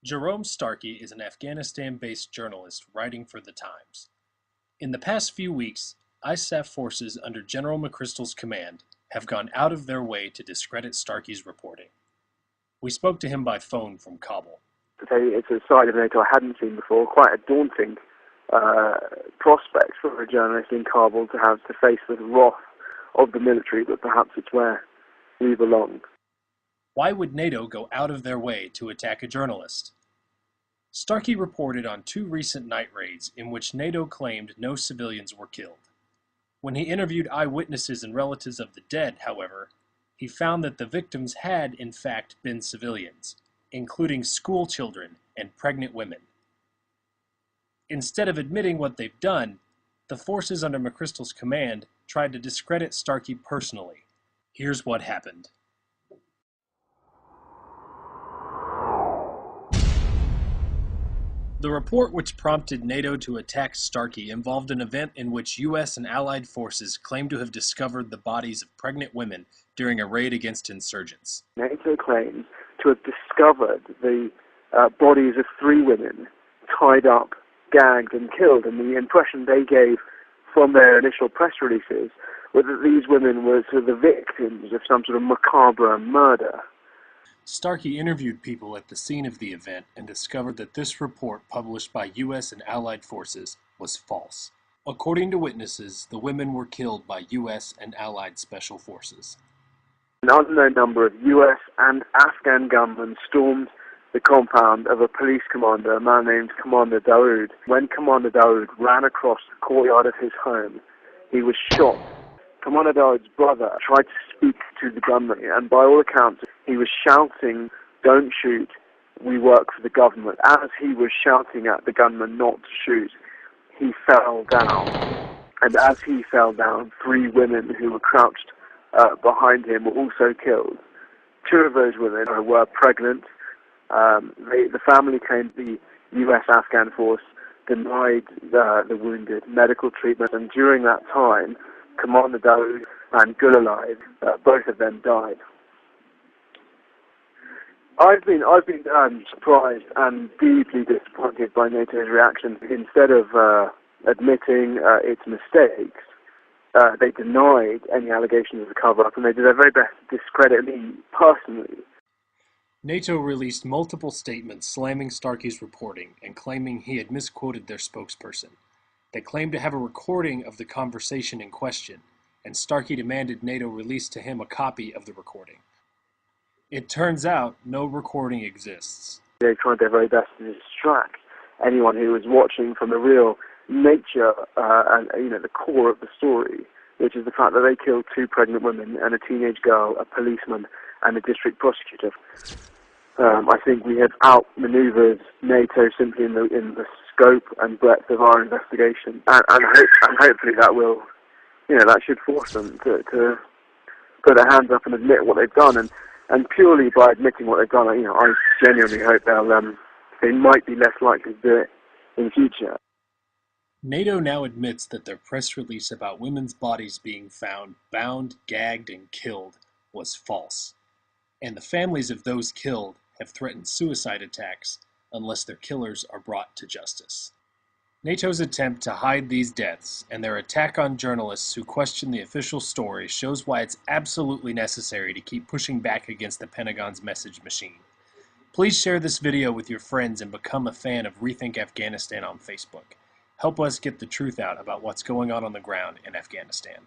Jerome Starkey is an Afghanistan-based journalist writing for The Times. In the past few weeks, ISAF forces under General McChrystal's command have gone out of their way to discredit Starkey's reporting. We spoke to him by phone from Kabul. It's a side of NATO I hadn't seen before, quite a daunting prospect for a journalist in Kabul to have to face the wrath of the military, but perhaps it's where we belong. Why would NATO go out of their way to attack a journalist? Starkey reported on two recent night raids in which NATO claimed no civilians were killed. When he interviewed eyewitnesses and relatives of the dead, however, he found that the victims had, in fact, been civilians, including school children and pregnant women. Instead of admitting what they've done, the forces under McChrystal's command tried to discredit Starkey personally. Here's what happened. The report which prompted NATO to attack Starkey involved an event in which U.S. and Allied forces claimed to have discovered the bodies of pregnant women during a raid against insurgents. NATO claims to have discovered the bodies of 3 women tied up, gagged and killed, and the impression they gave from their initial press releases was that these women were sort of the victims of some sort of macabre murder. Starkey interviewed people at the scene of the event and discovered that this report published by U.S. and Allied forces was false. According to witnesses, the women were killed by U.S. and Allied special forces. An unknown number of U.S. and Afghan gunmen stormed the compound of a police commander, a man named Commander Daoud. When Commander Daoud ran across the courtyard of his home, he was shot. Commander Daoud's brother tried to speak to the gunman, and by all accounts, he was shouting, "Don't shoot, we work for the government." As he was shouting at the gunman not to shoot, he fell down. And as he fell down, 3 women who were crouched behind him were also killed. 2 of those women were pregnant. The family claimed the U.S. Afghan force denied the wounded medical treatment, and during that time, Commander Daoud and Gulalai, both of them died. I've been surprised and deeply disappointed by NATO's reaction. Instead of admitting its mistakes, they denied any allegations of a cover-up, and they did their very best to discredit me personally. NATO released multiple statements slamming Starkey's reporting and claiming he had misquoted their spokesperson. They claimed to have a recording of the conversation in question, and Starkey demanded NATO release to him a copy of the recording. It turns out no recording exists. They tried their very best to distract anyone who was watching from the real nature and the core of the story, which is the fact that they killed 2 pregnant women and a teenage girl, a policeman, and a district prosecutor. I think we have outmaneuvered NATO simply in the scope and breadth of our investigation, and hopefully that will, that should force them to put their hands up and admit what they've done, and purely by admitting what they've done, I genuinely hope they might be less likely to do it in future. NATO now admits that their press release about women's bodies being found bound, gagged, and killed was false, and the families of those killed have threatened suicide attacks unless their killers are brought to justice. NATO's attempt to hide these deaths and their attack on journalists who question the official story shows why it's absolutely necessary to keep pushing back against the Pentagon's message machine. Please share this video with your friends and become a fan of Rethink Afghanistan on Facebook. Help us get the truth out about what's going on the ground in Afghanistan.